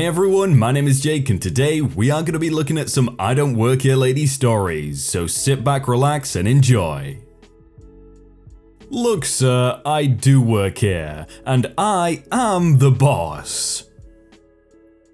Hey everyone, my name is Jake and today we are going to be looking at some IDontWorkHereLady stories, so sit back, relax and enjoy. Look sir, I do work here, and I am the boss.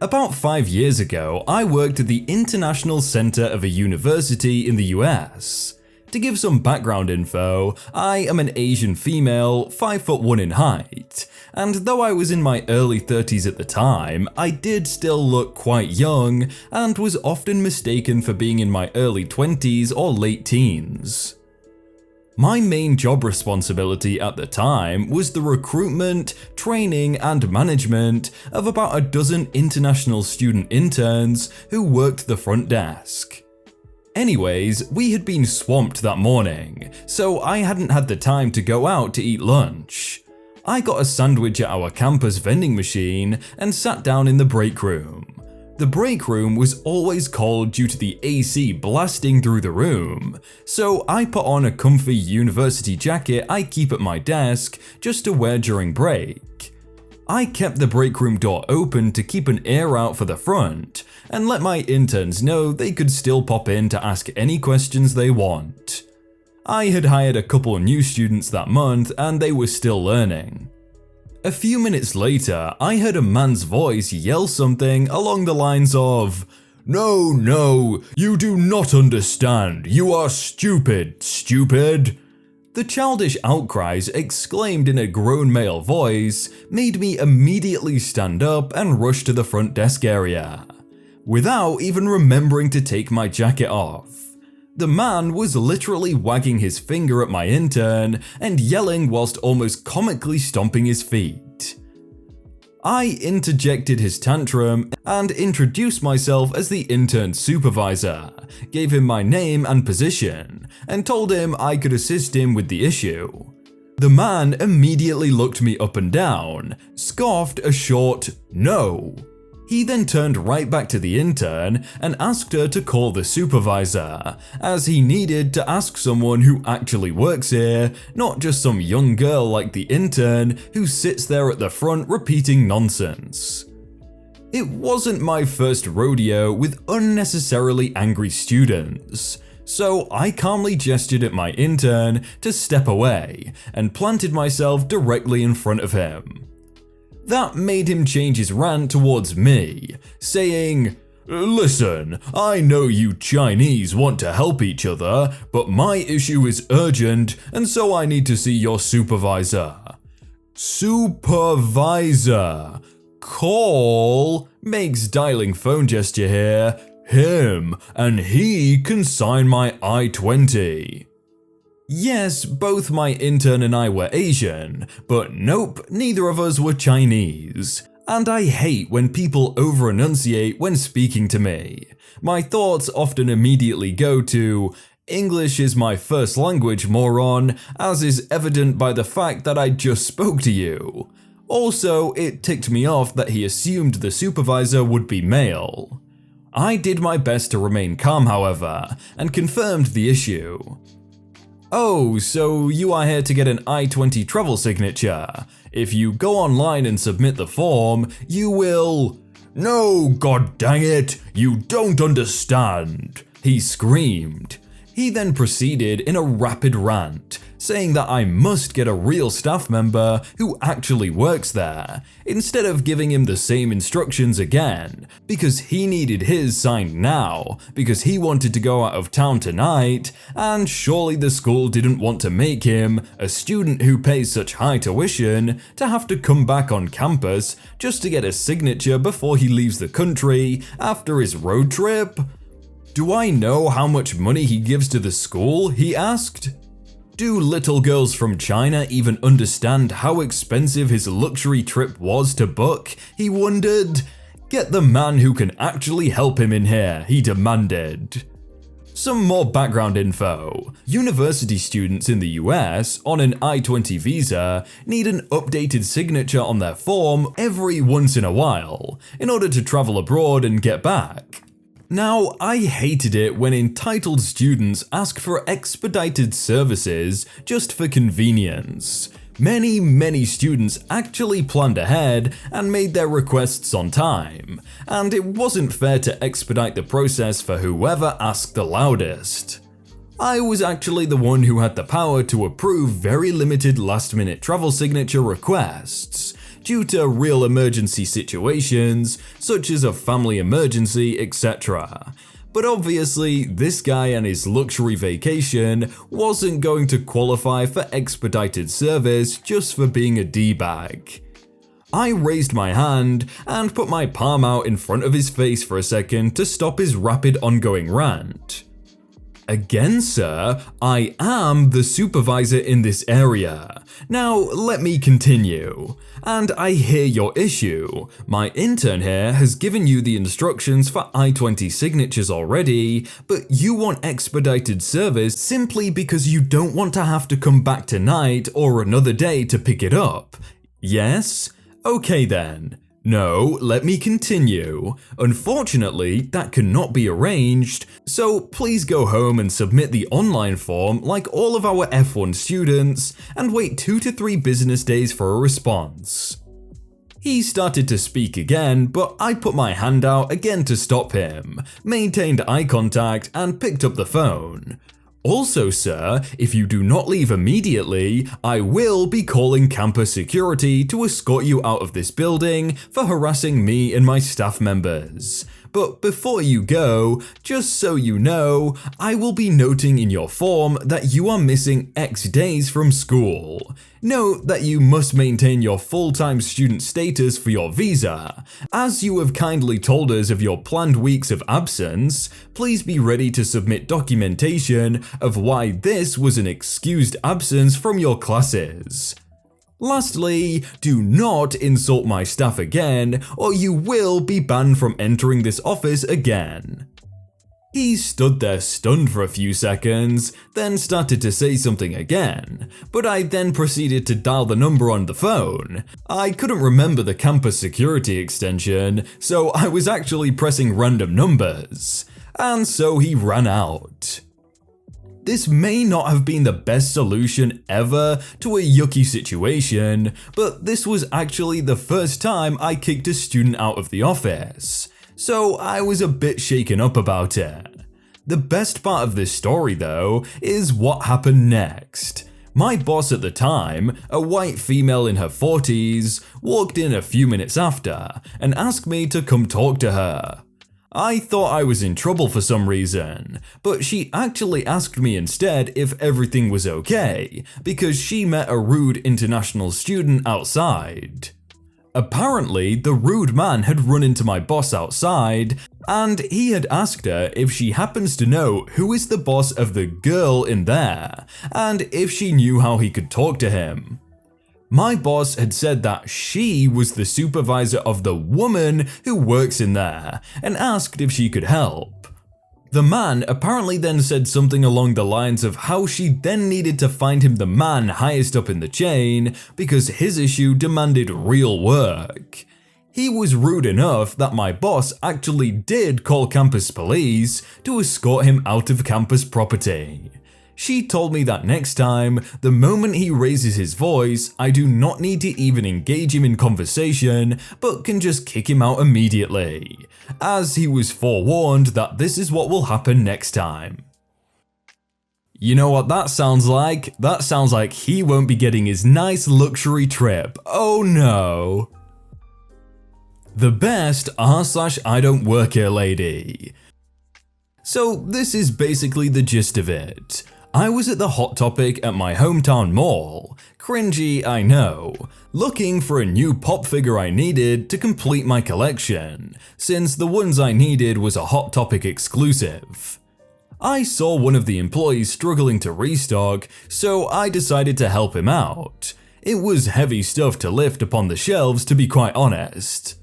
About 5 years ago, I worked at the International Center of a university in the US. To give some background info, I am an Asian female, 5'1" in height, and though I was in my early 30s at the time, I did still look quite young and was often mistaken for being in my early 20s or late teens. My main job responsibility at the time was the recruitment, training, and management of about a dozen international student interns who worked the front desk. Anyways, we had been swamped that morning, so I hadn't had the time to go out to eat lunch. I got a sandwich at our campus vending machine and sat down in the break room. The break room was always cold due to the AC blasting through the room, so I put on a comfy university jacket I keep at my desk just to wear during break. I kept the break room door open to keep an ear out for the front, and let my interns know they could still pop in to ask any questions they want. I had hired a couple new students that month and they were still learning. A few minutes later, I heard a man's voice yell something along the lines of, No, you do not understand, you are stupid, stupid." The childish outcries exclaimed in a grown male voice made me immediately stand up and rush to the front desk area, without even remembering to take my jacket off. The man was literally wagging his finger at my intern and yelling whilst almost comically stomping his feet. I interjected his tantrum and introduced myself as the intern supervisor, gave him my name and position, and told him I could assist him with the issue. The man immediately looked me up and down, scoffed a short "no." He then turned right back to the intern and asked her to call the supervisor, as he needed to ask someone who actually works here, not just some young girl like the intern who sits there at the front repeating nonsense. It wasn't my first rodeo with unnecessarily angry students, so I calmly gestured at my intern to step away and planted myself directly in front of him. That made him change his rant towards me, saying, "Listen, I know you Chinese want to help each other, but my issue is urgent and so I need to see your supervisor." Supervisor. Call makes dialing phone gesture here, him, and he can sign my I-20. Yes, both my intern and I were Asian, but nope, neither of us were Chinese. And I hate when people over-enunciate when speaking to me. My thoughts often immediately go to, "English is my first language, moron," as is evident by the fact that I just spoke to you. Also, it ticked me off that he assumed the supervisor would be male. I did my best to remain calm, however, and confirmed the issue. "Oh, so you are here to get an I-20 travel signature. If you go online and submit the form, you will—" "No, god dang it, you don't understand," he screamed. He then proceeded in a rapid rant, saying that I must get a real staff member who actually works there, instead of giving him the same instructions again, because he needed his signed now, because he wanted to go out of town tonight, and surely the school didn't want to make him, a student who pays such high tuition, to have to come back on campus just to get a signature before he leaves the country after his road trip. "Do I know how much money he gives to the school?" he asked. Do little girls from China even understand how expensive his luxury trip was to book? He wondered. "Get the man who can actually help him in here," he demanded. Some more background info. University students in the US on an I-20 visa need an updated signature on their form every once in a while in order to travel abroad and get back. Now, I hated it when entitled students ask for expedited services just for convenience. Many students actually planned ahead and made their requests on time, and it wasn't fair to expedite the process for whoever asked the loudest. I was actually the one who had the power to approve very limited last-minute travel signature requests, due to real emergency situations, such as a family emergency, etc. But obviously, this guy and his luxury vacation wasn't going to qualify for expedited service just for being a D-bag. I raised my hand and put my palm out in front of his face for a second to stop his rapid ongoing rant. Again, sir, I am the supervisor in this area. Now, let me continue. And I hear your issue. My intern here has given you the instructions for I-20 signatures already, but you want expedited service simply because you don't want to have to come back tonight or another day to pick it up. Yes? Okay then. No, let me continue. Unfortunately, that cannot be arranged, so please go home and submit the online form like all of our F1 students and wait 2 to 3 business days for a response. He started to speak again, but I put my hand out again to stop him, maintained eye contact, and picked up the phone. Also, sir, if you do not leave immediately, I will be calling campus security to escort you out of this building for harassing me and my staff members. But before you go, just so you know, I will be noting in your form that you are missing X days from school. Note that you must maintain your full-time student status for your visa. As you have kindly told us of your planned weeks of absence, please be ready to submit documentation of why this was an excused absence from your classes. Lastly, do not insult my staff again, or you will be banned from entering this office again. He stood there stunned for a few seconds, then started to say something again, but I then proceeded to dial the number on the phone. I couldn't remember the campus security extension, so I was actually pressing random numbers. And so he ran out. This may not have been the best solution ever to a yucky situation, but this was actually the first time I kicked a student out of the office, so I was a bit shaken up about it. The best part of this story though is what happened next. My boss at the time, a white female in her 40s, walked in a few minutes after and asked me to come talk to her. I thought I was in trouble for some reason, but she actually asked me instead if everything was okay, because she met a rude international student outside. Apparently, the rude man had run into my boss outside, and he had asked her if she happens to know who is the boss of the girl in there, and if she knew how he could talk to him. My boss had said that she was the supervisor of the woman who works in there and asked if she could help. The man apparently then said something along the lines of how she then needed to find him the man highest up in the chain because his issue demanded real work. He was rude enough that my boss actually did call campus police to escort him out of campus property. She told me that next time, the moment he raises his voice, I do not need to even engage him in conversation, but can just kick him out immediately, as he was forewarned that this is what will happen next time. You know what that sounds like? That sounds like he won't be getting his nice luxury trip. Oh no. The best r/IDontWorkHereLady. So this is basically the gist of it. I was at the Hot Topic at my hometown mall, cringy I know, looking for a new pop figure I needed to complete my collection, since the ones I needed was a Hot Topic exclusive. I saw one of the employees struggling to restock, so I decided to help him out. It was heavy stuff to lift upon the shelves, to be quite honest.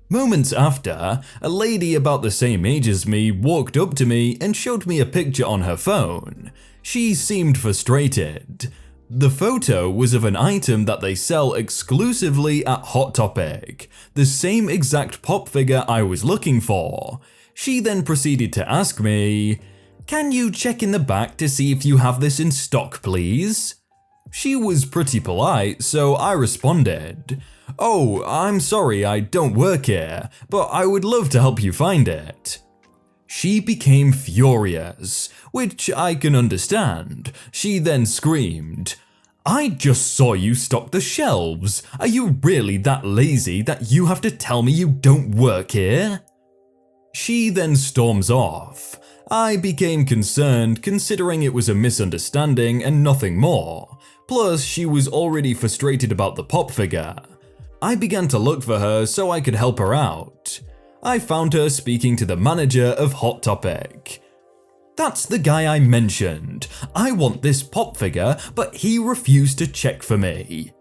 Moments after, a lady about the same age as me walked up to me and showed me a picture on her phone. She seemed frustrated. The photo was of an item that they sell exclusively at Hot Topic, the same exact pop figure I was looking for. She then proceeded to ask me, "Can you check in the back to see if you have this in stock, please?" She was pretty polite, so I responded, "Oh, I'm sorry I don't work here, but I would love to help you find it." She became furious, which I can understand. She then screamed, "I just saw you stock the shelves. Are you really that lazy that you have to tell me you don't work here?" She then storms off. I became concerned considering it was a misunderstanding and nothing more. Plus, she was already frustrated about the pop figure. I began to look for her so I could help her out. I found her speaking to the manager of Hot Topic. "That's the guy I mentioned. I want this pop figure, but he refused to check for me."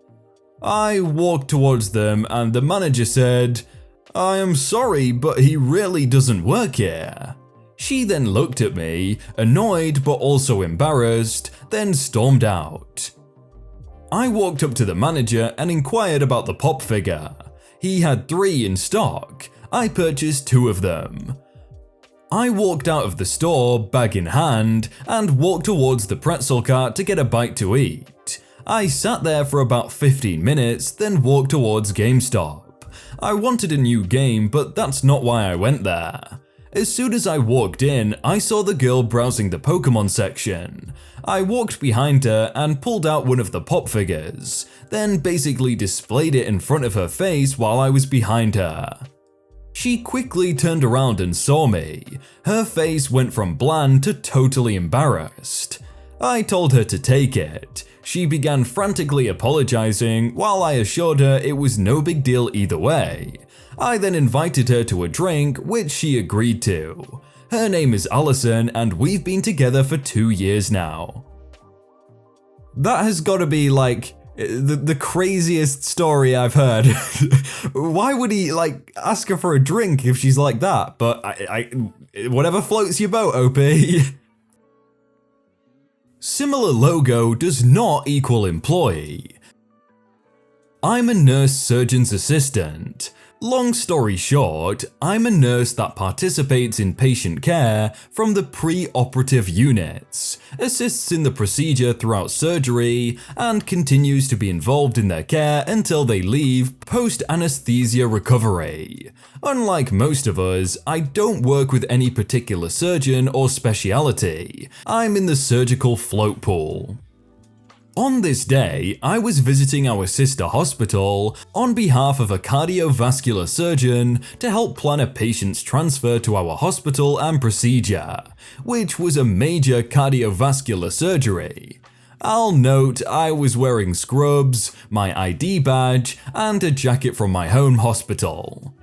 I walked towards them and the manager said, "I am sorry, but he really doesn't work here." She then looked at me, annoyed but also embarrassed, then stormed out. I walked up to the manager and inquired about the pop figure. He had 3 in stock. I purchased 2 of them. I walked out of the store, bag in hand, and walked towards the pretzel cart to get a bite to eat. I sat there for about 15 minutes, then walked towards GameStop. I wanted a new game, but that's not why I went there. As soon as I walked in, I saw the girl browsing the Pokemon section. I walked behind her and pulled out one of the pop figures, then basically displayed it in front of her face while I was behind her. She quickly turned around and saw me. Her face went from bland to totally embarrassed. I told her to take it. She began frantically apologizing while I assured her it was no big deal either way. I then invited her to a drink, which she agreed to. Her name is Allison and we've been together for 2 years now. That has got to be like the craziest story I've heard. Why would he ask her for a drink if she's like that? But I whatever floats your boat, OP. Similar logo does not equal employee. I'm a nurse surgeon's assistant. Long story short, I'm a nurse that participates in patient care from the pre-operative units, assists in the procedure throughout surgery, and continues to be involved in their care until they leave post-anesthesia recovery. Unlike most of us, I don't work with any particular surgeon or speciality. I'm in the surgical float pool. On this day, I was visiting our sister hospital on behalf of a cardiovascular surgeon to help plan a patient's transfer to our hospital and procedure, which was a major cardiovascular surgery. I'll note I was wearing scrubs, my ID badge, and a jacket from my home hospital.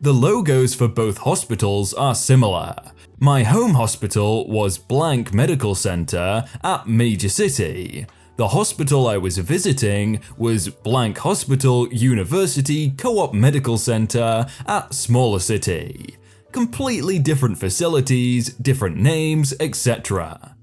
The logos for both hospitals are similar. My home hospital was blank medical center at major city. The hospital I was visiting was blank hospital university co-op medical center at smaller city. Completely different facilities, different names, etc.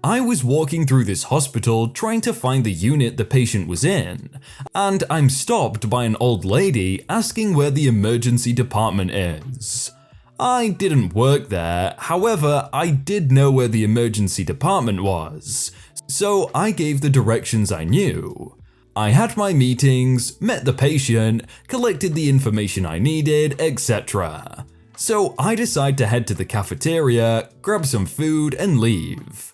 I was walking through this hospital trying to find the unit the patient was in, and I'm stopped by an old lady asking where the emergency department is. I didn't work there, however, I did know where the emergency department was, so I gave the directions I knew. I had my meetings, met the patient, collected the information I needed, etc. So I decide to head to the cafeteria, grab some food, and leave.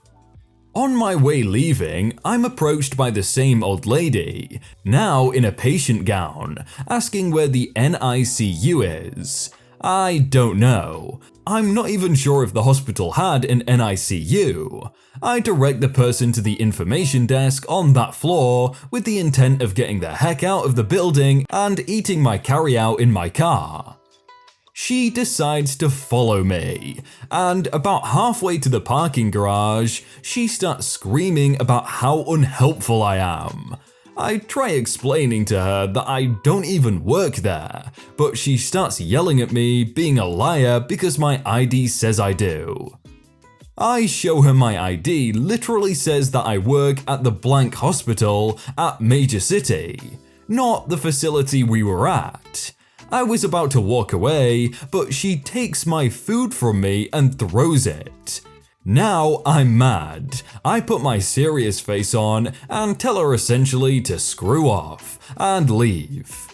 On my way leaving, I'm approached by the same old lady, now in a patient gown, asking where the NICU is. I don't know. I'm not even sure if the hospital had an NICU. I direct the person to the information desk on that floor with the intent of getting the heck out of the building and eating my carry-out in my car. She decides to follow me, and about halfway to the parking garage, she starts screaming about how unhelpful I am. I try explaining to her that I don't even work there, but she starts yelling at me, being a liar because my ID says I do. I show her my ID literally says that I work at the blank hospital at major city, not the facility we were at. I was about to walk away, but she takes my food from me and throws it. Now I'm mad. I put my serious face on and tell her essentially to screw off and leave.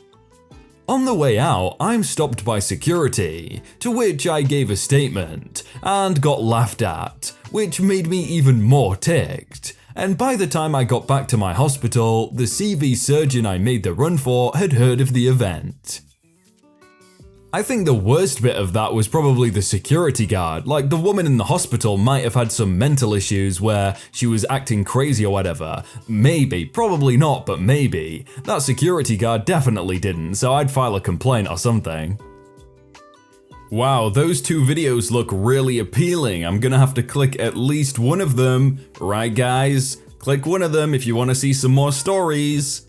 On the way out, I'm stopped by security, to which I gave a statement and got laughed at, which made me even more ticked. And by the time I got back to my hospital, the CV surgeon I made the run for had heard of the event. I think the worst bit of that was probably the security guard. Like, the woman in the hospital might have had some mental issues where she was acting crazy or whatever. Maybe, probably not, but maybe. That security guard definitely didn't, so I'd file a complaint or something. Wow, those two videos look really appealing. I'm gonna have to click at least one of them. Right guys? Click one of them if you want to see some more stories.